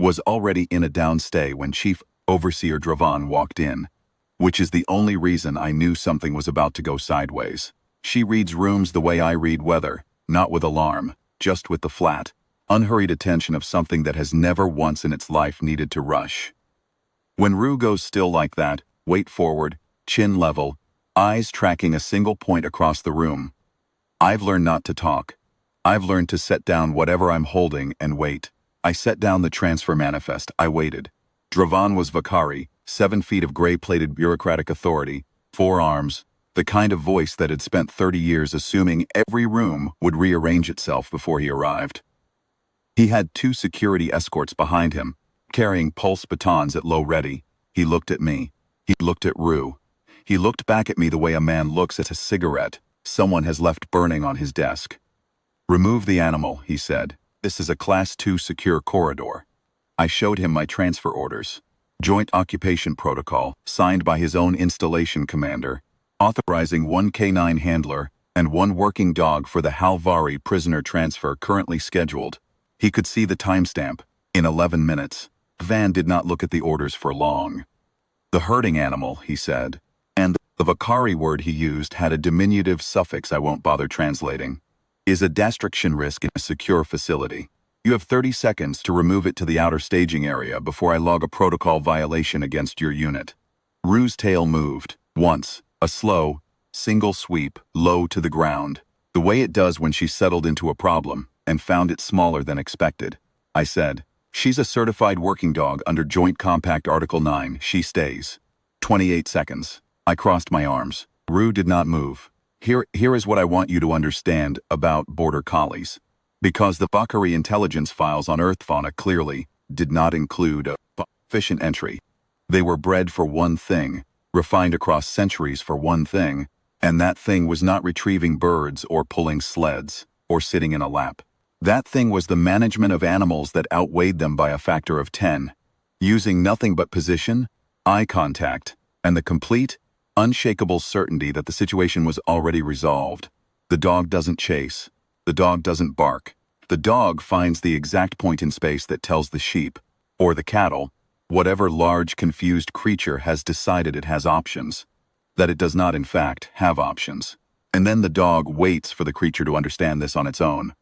was already in a downstay when Chief Overseer Dravan walked in, which is the only reason I knew something was about to go sideways. She reads rooms the way I read weather, not with alarm, just with the flat, unhurried attention of something that has never once in its life needed to rush. When Rue goes still like that, weight forward, chin level, eyes tracking a single point across the room, I've learned not to talk. I've learned to set down whatever I'm holding and wait. I set down the transfer manifest. I waited. Dravan was Vakari, 7 feet of gray-plated bureaucratic authority, 4 arms, the kind of voice that had spent 30 years assuming every room would rearrange itself before he arrived. He had 2 security escorts behind him, carrying pulse batons at low ready. He looked at me. He looked at Rue. He looked back at me the way a man looks at a cigarette someone has left burning on his desk. "Remove the animal," he said. "This is a Class 2 secure corridor." I showed him my transfer orders. Joint Occupation Protocol, signed by his own installation commander, authorizing 1 canine handler and 1 working dog for the Halvari prisoner transfer currently scheduled. He could see the timestamp, in 11 minutes. Van did not look at the orders for long. "The herding animal," he said, and the Vakari word he used had a diminutive suffix I won't bother translating, "is a destruction risk in a secure facility. You have 30 seconds to remove it to the outer staging area before I log a protocol violation against your unit." Rue's tail moved, once, a slow, single sweep, low to the ground, the way it does when she's settled into a problem and found it smaller than expected. I said, "She's a certified working dog under Joint Compact Article 9, she stays." 28 seconds. I crossed my arms. Rue did not move. Here is what I want you to understand about Border Collies. Because the Vakari intelligence files on Earth fauna clearly did not include a efficient entry. They were bred for one thing, refined across centuries for one thing, and that thing was not retrieving birds or pulling sleds or sitting in a lap. That thing was the management of animals that outweighed them by a factor of 10, using nothing but position, eye contact, and the complete, unshakable certainty that the situation was already resolved. The dog doesn't chase. The dog doesn't bark. The dog finds the exact point in space that tells the sheep, or the cattle, whatever large confused creature has decided it has options, that it does not in fact have options. And then the dog waits for the creature to understand this on its own.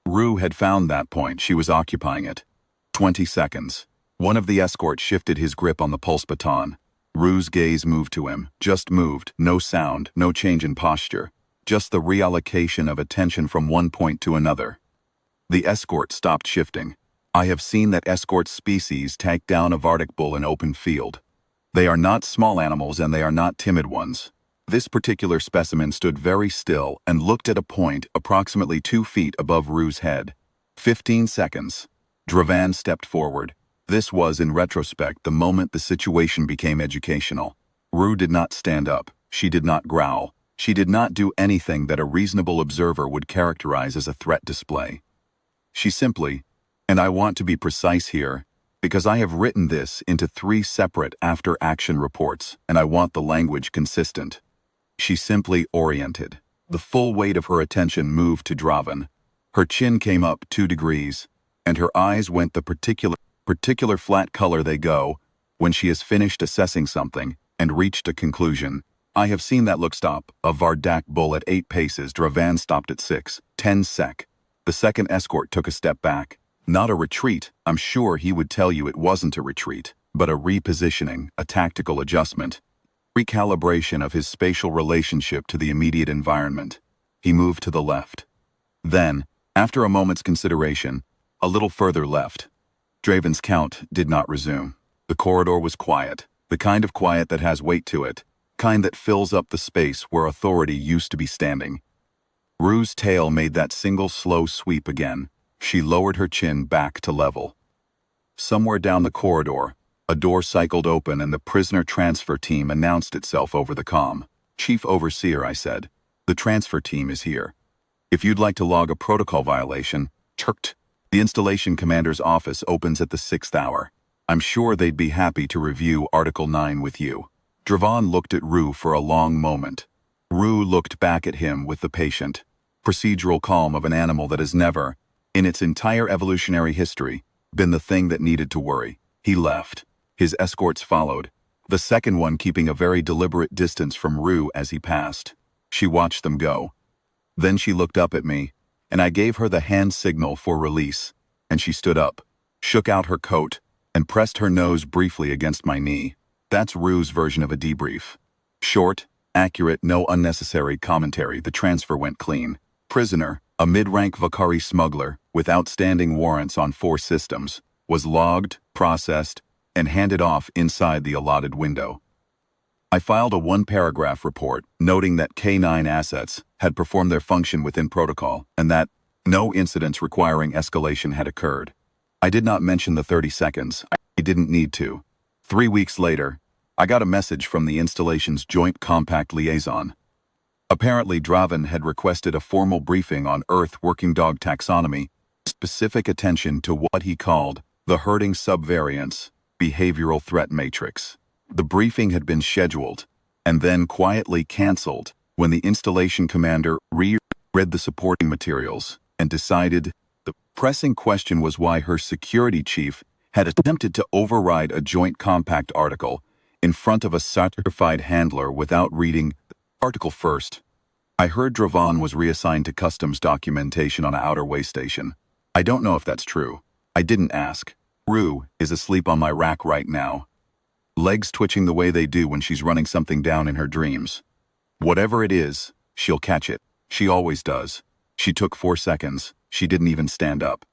Rue had found that point. She was occupying it. 20 seconds. One of the escorts shifted his grip on the pulse baton. Rue's gaze moved to him, just moved, no sound, no change in posture, just the reallocation of attention from one point to another. The escort stopped shifting. I have seen that escort species take down a Vardic bull in open field. They are not small animals and they are not timid ones. This particular specimen stood very still and looked at a point approximately 2 feet above Rue's head. 15 seconds. Dravan stepped forward. This was, in retrospect, the moment the situation became educational. Rue did not stand up. She did not growl. She did not do anything that a reasonable observer would characterize as a threat display. She simply, and I want to be precise here, because I have written this into 3 separate after-action reports, and I want the language consistent. She simply oriented. The full weight of her attention moved to Dravan. Her chin came up 2 degrees, and her eyes went the particular flat color they go when she has finished assessing something and reached a conclusion. I have seen that look stop. A Vardak bull at 8 paces. Dravan stopped at 6. 10 sec. The second escort took a step back. Not a retreat. I'm sure he would tell you it wasn't a retreat, but a repositioning, a tactical adjustment. Recalibration of his spatial relationship to the immediate environment. He moved to the left. Then, after a moment's consideration, a little further left. Draven's count did not resume. The corridor was quiet, the kind of quiet that has weight to it, kind that fills up the space where authority used to be standing. Rue's tail made that single slow sweep again. She lowered her chin back to level. Somewhere down the corridor, a door cycled open and the prisoner transfer team announced itself over the comm. "Chief Overseer," I said, "the transfer team is here. If you'd like to log a protocol violation, Turkt. The installation commander's office opens at the 6th hour. I'm sure they'd be happy to review Article 9 with you." Dravan looked at Rue for a long moment. Rue looked back at him with the patient, procedural calm of an animal that has never, in its entire evolutionary history, been the thing that needed to worry. He left. His escorts followed, the second one keeping a very deliberate distance from Rue as he passed. She watched them go. Then she looked up at me, and I gave her the hand signal for release, and she stood up, shook out her coat, and pressed her nose briefly against my knee. That's Rue's version of a debrief. Short, accurate, no unnecessary commentary. The transfer went clean. Prisoner, a mid-rank Vakari smuggler with outstanding warrants on 4 systems, was logged, processed, and handed off inside the allotted window. I filed a 1-paragraph report noting that K9 assets had performed their function within protocol and that no incidents requiring escalation had occurred. I did not mention the 30 seconds. I didn't need to. 3 weeks later, I got a message from the installation's Joint Compact Liaison. Apparently, Draven had requested a formal briefing on Earth working dog taxonomy, specific attention to what he called the herding subvariance behavioral threat matrix. The briefing had been scheduled and then quietly canceled when the installation commander reread the supporting materials and decided the pressing question was why her security chief had attempted to override a Joint Compact article in front of a certified handler without reading the article first. I heard Draven was reassigned to customs documentation on an outer way station. I don't know if that's true. I didn't ask. Rue is asleep on my rack right now, legs twitching the way they do when she's running something down in her dreams. Whatever it is, she'll catch it. She always does. She took 4 seconds. She didn't even stand up.